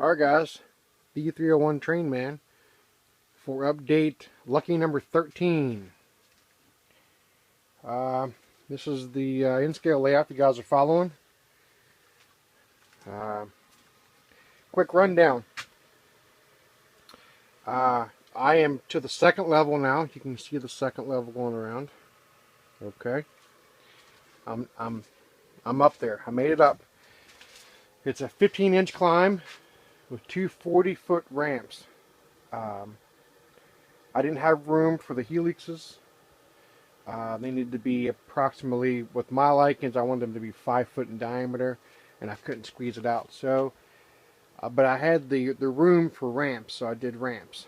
Alright guys, the 301 Train Man for update lucky number 13. This is the in-scale layout you guys are following. Quick rundown. I am to the second level now. You can see the second level going around. Okay. I'm up there. I made it up. It's a 15-inch climb with two 40-foot ramps. I didn't have room for the helixes. They need to be approximately, with my likings, I wanted them to be 5 foot in diameter, and I couldn't squeeze it out. So, but I had the room for ramps, so I did ramps.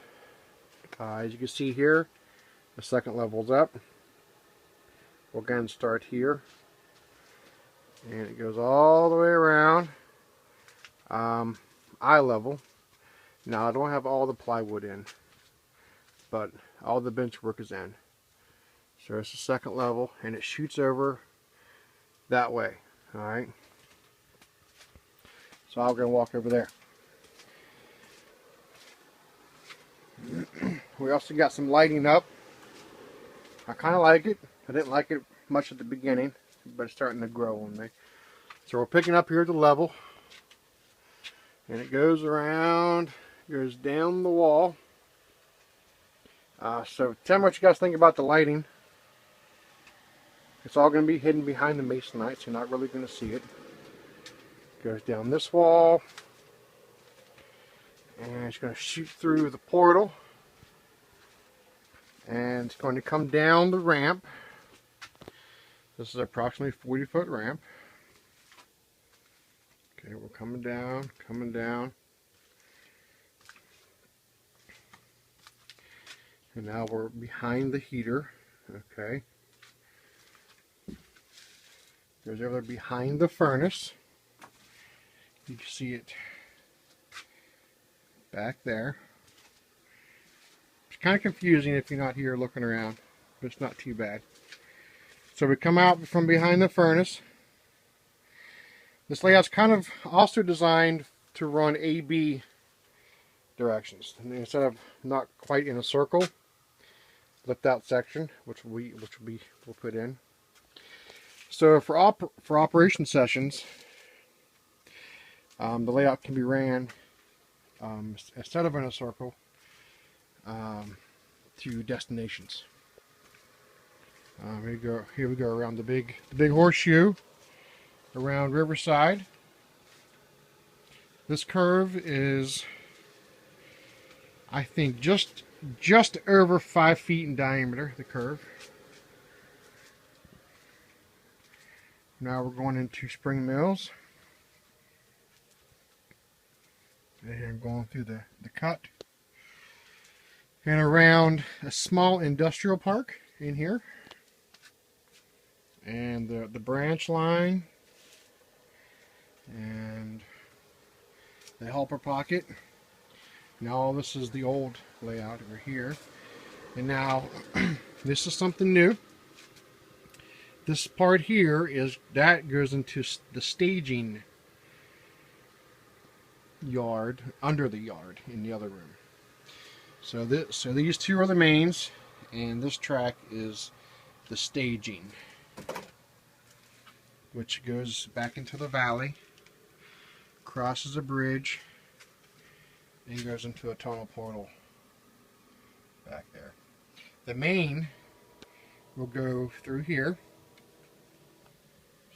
As you can see here, the second level's up. We'll again start here, and it goes all the way around. Eye level. Now I don't have all the plywood in, but all the bench work is in. So it's the second level, and it shoots over that way. Alright. So I'm going to walk over there. We also got some lighting up. I kind of like it. I didn't like it much at the beginning, but it's starting to grow on me. So we're picking up here at the level, and it goes around, goes down the wall. So tell me what you guys think about the lighting. It's all going to be hidden behind the masonite, so you're not really going to see it. Goes down this wall, and it's going to shoot through the portal, and it's going to come down the ramp. This is approximately 40-foot ramp. Okay, we're coming down, coming down. And now we're behind the heater. Okay. Goes over there behind the furnace. You can see it back there. It's kind of confusing if you're not here looking around, but it's not too bad. So we come out from behind the furnace. This layout's kind of also designed to run A-B directions. And instead of not quite in a circle, lift out section, which we'll put in. So for operation sessions, the layout can be ran instead of in a circle to destinations. Here we go around the big horseshoe around Riverside. This curve is, I think, just over 5 feet in diameter. The curve. Now we're going into Spring Mills, and going through the cut and around a small industrial park in here, and the branch line and the helper pocket. Now all this is the old layout over here, and now this is something new. This part here that goes into the staging yard, under the yard in the other room. So these two are the mains, and this track is the staging, which goes back into the valley, crosses a bridge, and goes into a tunnel portal back there. The main will go through here.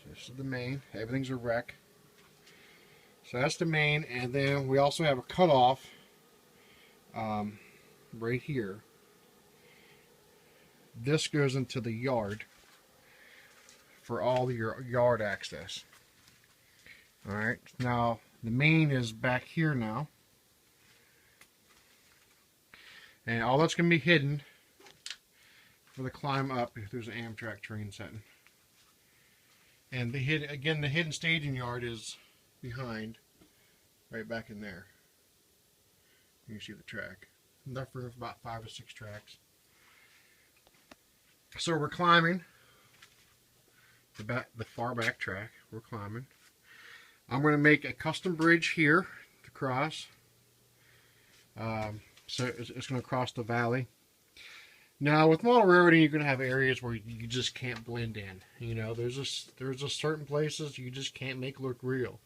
So this is the main. Everything's a wreck. So that's the main, and then we also have a cutoff right here. This goes into the yard for all your yard access. Alright, now the main is back here now. And all that's going to be hidden for the climb up if there's an Amtrak train setting. And the hidden staging yard is behind, right back in there. You can see the track. Enough room for about 5 or 6 tracks. So we're climbing the far back track. We're climbing. I'm going to make a custom bridge here to across. So it's going to cross the valley. Now with model railroading, you're going to have areas where you just can't blend in. You know, there's just certain places you just can't make look real.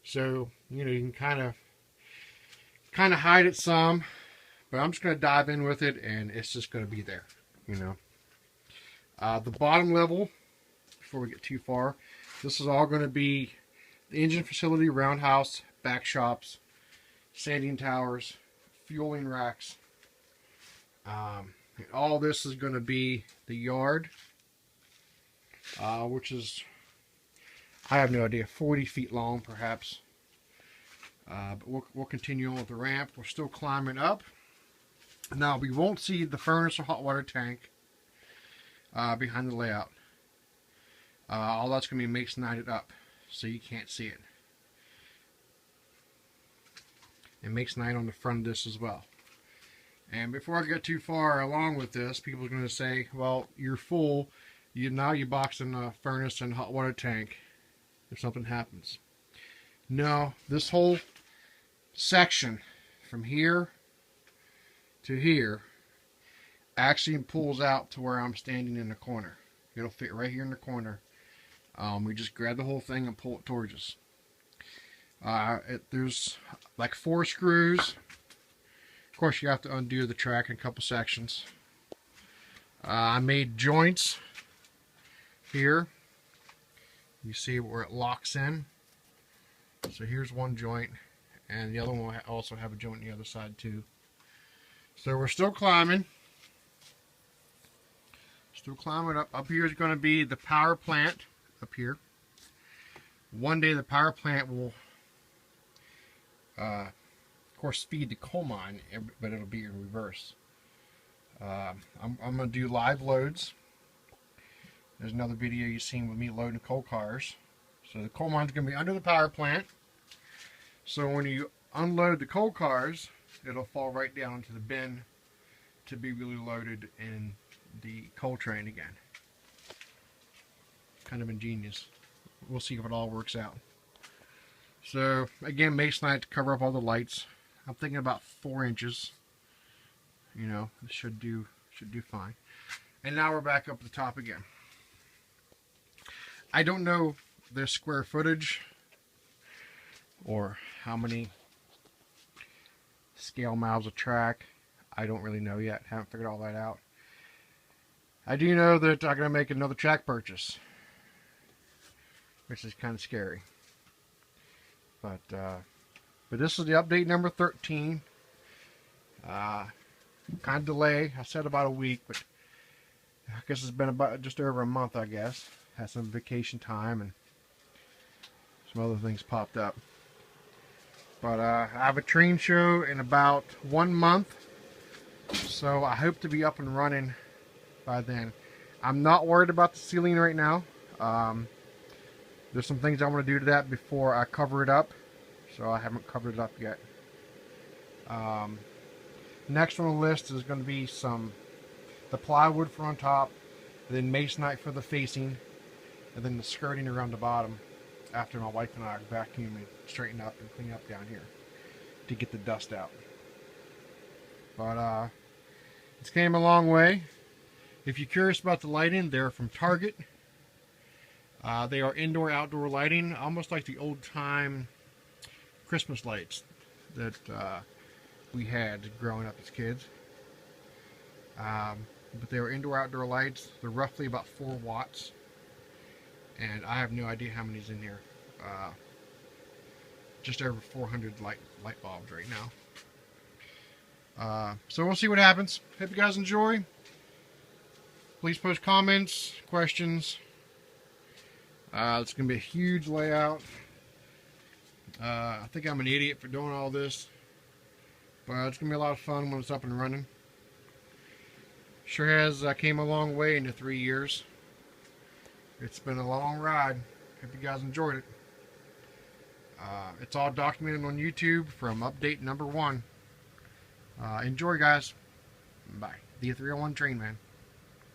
So you know, you can kind of hide it some, but I'm just going to dive in with it, and it's just going to be there. You know, the bottom level, before we get too far, this is all going to be the engine facility, roundhouse, back shops, sanding towers, fueling racks. All this is going to be the yard, which is, I have no idea, 40 feet long perhaps. But we'll continue on with the ramp. We're still climbing up. Now we won't see the furnace or hot water tank behind the layout. All that's going to be masonited up, so you can't see it. And masonite on the front of this as well. And before I get too far along with this, people are going to say, well, you're full. Now you box in a furnace and hot water tank if something happens. No, this whole section from here to here actually pulls out to where I'm standing in the corner. It'll fit right here in the corner. We just grab the whole thing and pull it towards us. There's like 4 screws. Of course, you have to undo the track in a couple sections. I made joints here. You see where it locks in. So here's one joint, and the other one will also have a joint on the other side too. So we're still climbing. Still climbing up. Up here is going to be the power plant up here. One day the power plant will of course feed the coal mine, but it'll be in reverse. I'm going to do live loads. There's another video you've seen with me loading coal cars. So the coal mine's going to be under the power plant. So when you unload the coal cars, it'll fall right down into the bin to be really loaded in the coal train again. Kind of ingenious. We'll see if it all works out. So again, masonite to cover up all the lights. I'm thinking about 4 inches. You know, it should do fine. And now we're back up at the top again. I don't know the square footage or how many scale miles of track. I don't really know yet. Haven't figured all that out. I do know that I'm going to make another track purchase, which is kind of scary. But this is the update number 13. Kind of delay. I said about a week, but I guess it's been about just over a month, I guess. Had some vacation time and some other things popped up. But I have a train show in about 1 month, so I hope to be up and running by then. I'm not worried about the ceiling right now. There's some things I want to do to that before I cover it up, so I haven't covered it up yet. Next on the list is going to be the plywood for on top, then masonite for the facing, and then the skirting around the bottom after my wife and I vacuum and straighten up and clean up down here to get the dust out. But it's came a long way. If you're curious about the lighting, they're from Target. They are indoor outdoor lighting, almost like the old time Christmas lights that we had growing up as kids. But they were indoor outdoor lights. They're roughly about 4 watts. And I have no idea how many's in here. Just over 400 light bulbs right now. So we'll see what happens. Hope you guys enjoy. Please post comments, questions. It's going to be a huge layout. I think I'm an idiot for doing all this. But it's going to be a lot of fun when it's up and running. Sure has came a long way in the 3 years. It's been a long ride. Hope you guys enjoyed it. It's all documented on YouTube from update number 1. Enjoy, guys. Bye. The 301 Train Man.